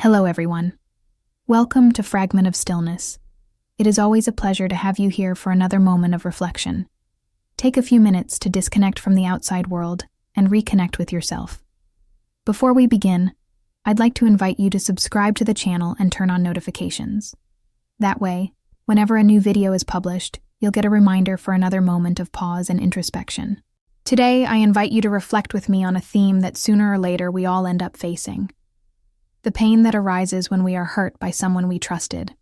Hello, everyone. Welcome to Fragment of Stillness. It is always a pleasure to have you here for another moment of reflection. Take a few minutes to disconnect from the outside world and reconnect with yourself. Before we begin, I'd like to invite you to subscribe to the channel and turn on notifications. That way, whenever a new video is published, you'll get a reminder for another moment of pause and introspection. Today, I invite you to reflect with me on a theme that sooner or later we all end up facing: the pain that arises when we are hurt by someone we trusted.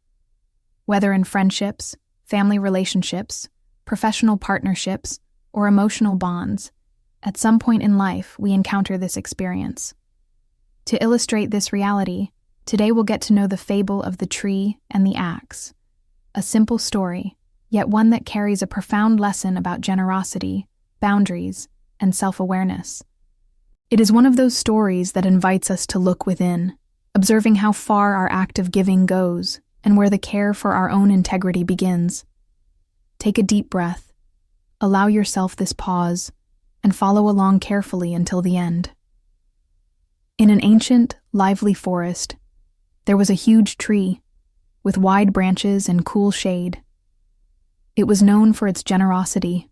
Whether in friendships, family relationships, professional partnerships, or emotional bonds, at some point in life we encounter this experience. To illustrate this reality, today we'll get to know the fable of the tree and the axe. A simple story, yet one that carries a profound lesson about generosity, boundaries, and self-awareness. It is one of those stories that invites us to look within, observing how far our act of giving goes and where the care for our own integrity begins. Take a deep breath, allow yourself this pause, and follow along carefully until the end. In an ancient, lively forest, there was a huge tree with wide branches and cool shade. It was known for its generosity,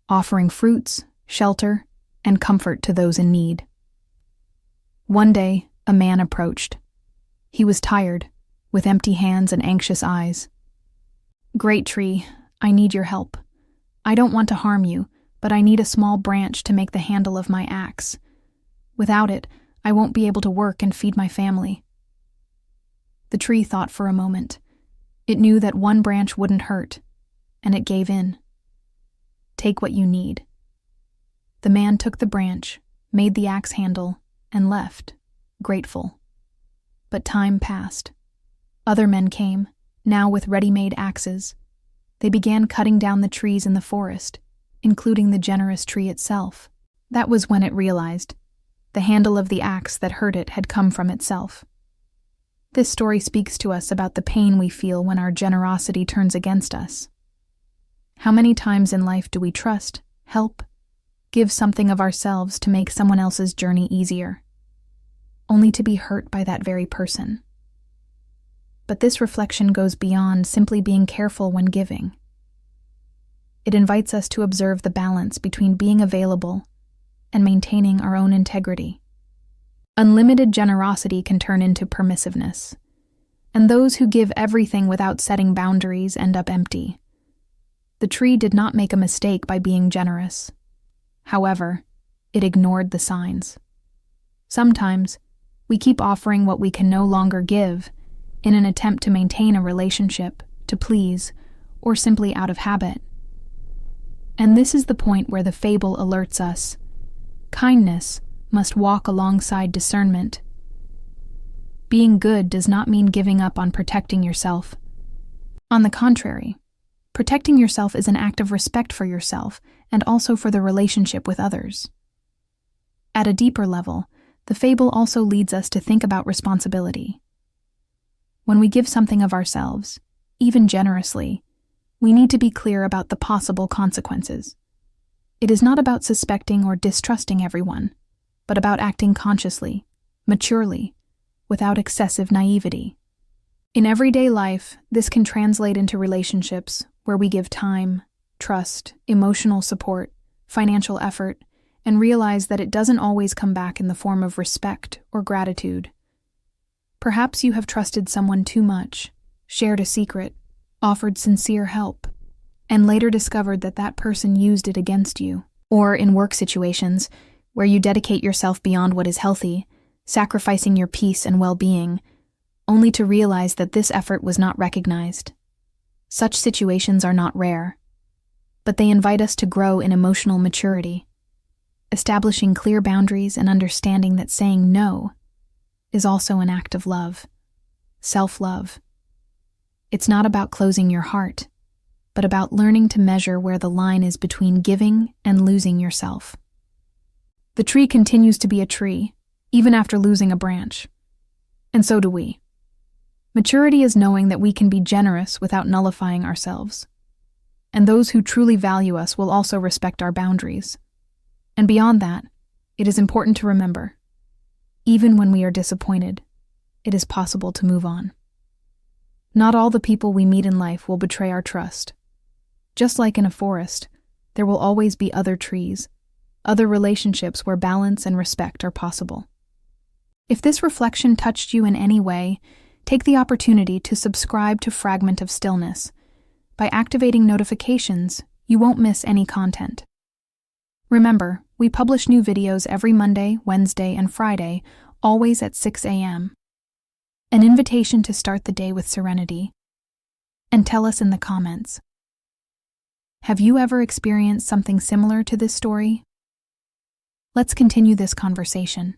offering fruits, shelter, and comfort to those in need. One day, a man approached. He was tired, with empty hands and anxious eyes. "Great tree, I need your help. I don't want to harm you, but I need a small branch to make the handle of my axe. Without it, I won't be able to work and feed my family." The tree thought for a moment. It knew that one branch wouldn't hurt, and it gave in. "Take what you need." The man took the branch, made the axe handle, and left, grateful. But time passed. Other men came, now with ready-made axes. They began cutting down the trees in the forest, including the generous tree itself. That was when it realized the handle of the axe that hurt it had come from itself. This story speaks to us about the pain we feel when our generosity turns against us. How many times in life do we trust, help, give something of ourselves to make someone else's journey easier, only to be hurt by that very person? But this reflection goes beyond simply being careful when giving. It invites us to observe the balance between being available and maintaining our own integrity. Unlimited generosity can turn into permissiveness, and those who give everything without setting boundaries end up empty. The tree did not make a mistake by being generous. However, it ignored the signs. Sometimes, we keep offering what we can no longer give in an attempt to maintain a relationship, to please, or simply out of habit. And this is the point where the fable alerts us. Kindness must walk alongside discernment. Being good does not mean giving up on protecting yourself. On the contrary, protecting yourself is an act of respect for yourself and also for the relationship with others. At a deeper level, the fable also leads us to think about responsibility. When we give something of ourselves, even generously, we need to be clear about the possible consequences. It is not about suspecting or distrusting everyone, but about acting consciously, maturely, without excessive naivety. In everyday life, this can translate into relationships where we give time, trust, emotional support, financial effort, and realize that it doesn't always come back in the form of respect or gratitude. Perhaps you have trusted someone too much, shared a secret, offered sincere help, and later discovered that that person used it against you. Or in work situations, where you dedicate yourself beyond what is healthy, sacrificing your peace and well-being, only to realize that this effort was not recognized. Such situations are not rare, but they invite us to grow in emotional maturity, establishing clear boundaries and understanding that saying no is also an act of love, self-love. It's not about closing your heart, but about learning to measure where the line is between giving and losing yourself. The tree continues to be a tree, even after losing a branch. And so do we. Maturity is knowing that we can be generous without nullifying ourselves. And those who truly value us will also respect our boundaries. And beyond that, it is important to remember, even when we are disappointed, it is possible to move on. Not all the people we meet in life will betray our trust. Just like in a forest, there will always be other trees, other relationships where balance and respect are possible. If this reflection touched you in any way, take the opportunity to subscribe to Fragment of Stillness. By activating notifications, you won't miss any content. Remember, we publish new videos every Monday, Wednesday, and Friday, always at 6 a.m. An invitation to start the day with serenity. And tell us in the comments. Have you ever experienced something similar to this story? Let's continue this conversation.